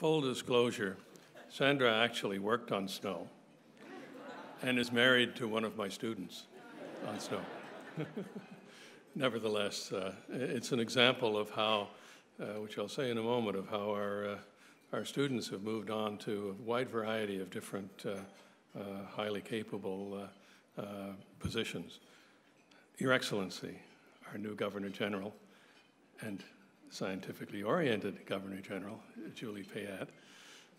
Full disclosure, Sandra actually worked on snow and is married to one of my students on snow. Nevertheless, it's an example of how, which I'll say in a moment, of how our students have moved on to a wide variety of different highly capable positions. Your Excellency, our new Governor General and scientifically oriented Governor General, Julie Payette,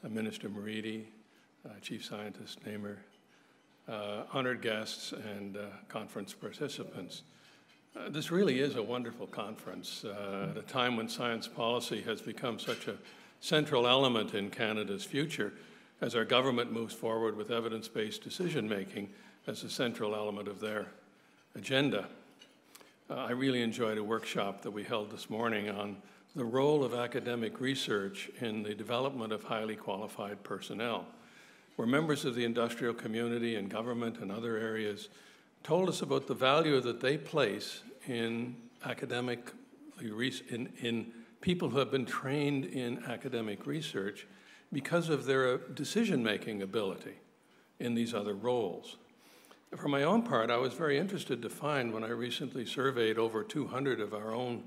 Minister Moridi, Chief Scientist Namer, honored guests and conference participants. This really is a wonderful conference at a time when science policy has become such a central element in Canada's future as our government moves forward with evidence-based decision-making as a central element of their agenda. I really enjoyed a workshop that we held this morning on the role of academic research in the development of highly qualified personnel, where members of the industrial community and government and other areas told us about the value that they place in in people who have been trained in academic research because of their decision-making ability in these other roles. For my own part, I was very interested to find when I recently surveyed over 200 of our own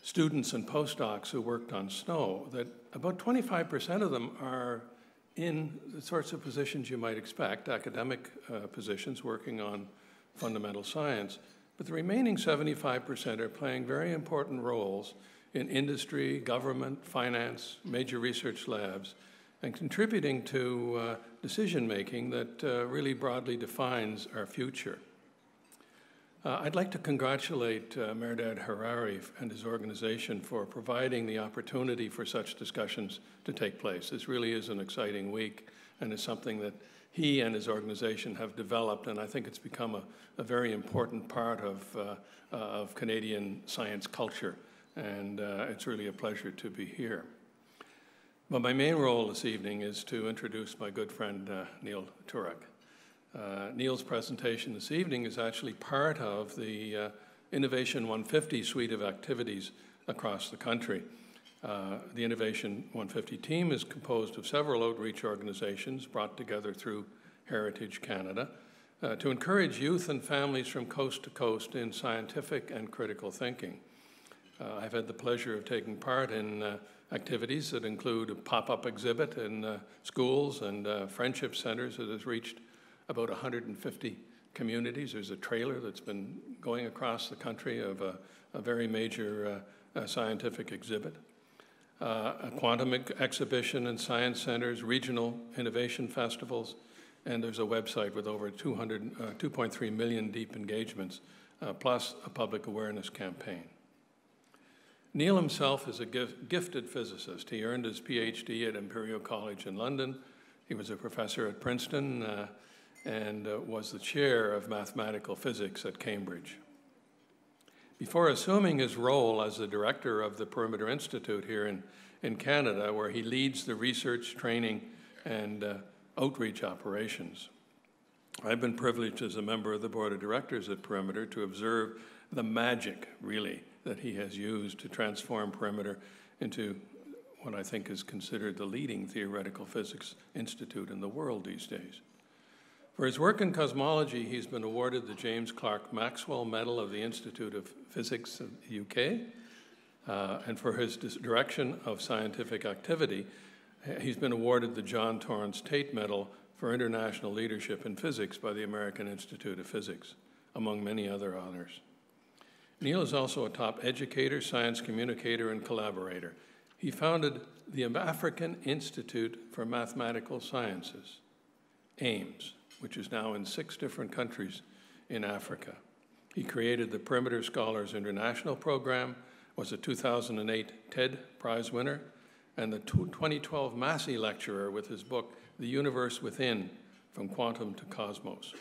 students and postdocs who worked on snow, that about 25% of them are in the sorts of positions you might expect, academic positions working on fundamental science, but the remaining 75% are playing very important roles in industry, government, finance, major research labs, and contributing to decision-making that really broadly defines our future. I'd like to congratulate Mehrdad Harari and his organization for providing the opportunity for such discussions to take place. This really is an exciting week and is something that he and his organization have developed, and I think it's become a very important part of Canadian science culture, and it's really a pleasure to be here. But my main role this evening is to introduce my good friend Neil Turek. Neil's presentation this evening is actually part of the Innovation 150 suite of activities across the country. The Innovation 150 team is composed of several outreach organizations brought together through Heritage Canada to encourage youth and families from coast to coast in scientific and critical thinking. I've had the pleasure of taking part in activities that include a pop-up exhibit in schools and friendship centers that has reached about 150 communities. There's a trailer that's been going across the country of a very major scientific exhibit. A quantum exhibition in science centers, regional innovation festivals, and there's a website with over 2.3 million deep engagements, plus a public awareness campaign. Neil himself is a gifted physicist. He earned his PhD at Imperial College in London. He was a professor at Princeton and was the chair of mathematical physics at Cambridge. Before assuming his role as the director of the Perimeter Institute here in Canada, where he leads the research, training, and outreach operations, I've been privileged as a member of the board of directors at Perimeter to observe the magic, really, that he has used to transform Perimeter into what I think is considered the leading theoretical physics institute in the world these days. For his work in cosmology, he's been awarded the James Clerk Maxwell Medal of the Institute of Physics of the UK. And for his direction of scientific activity, he's been awarded the John Torrance Tate Medal for International Leadership in Physics by the American Institute of Physics, among many other honors. Neil is also a top educator, science communicator, and collaborator. He founded the African Institute for Mathematical Sciences, AIMS, which is now in 6 different countries in Africa. He created the Perimeter Scholars International Program, was a 2008 TED Prize winner, and the 2012 Massey Lecturer with his book, The Universe Within, From Quantum to Cosmos.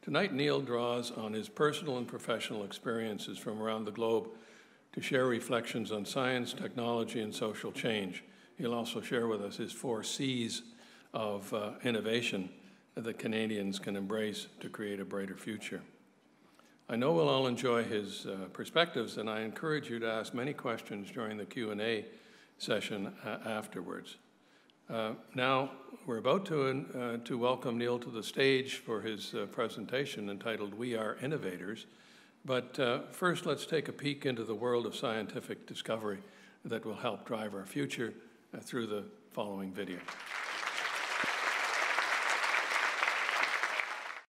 Tonight, Neil draws on his personal and professional experiences from around the globe to share reflections on science, technology, and social change. He'll also share with us his 4 C's of innovation that Canadians can embrace to create a brighter future. I know we'll all enjoy his perspectives, and I encourage you to ask many questions during the Q&A session afterwards. Now we're about to welcome Neil to the stage for his presentation entitled "We Are Innovators." But first, let's take a peek into the world of scientific discovery that will help drive our future through the following video.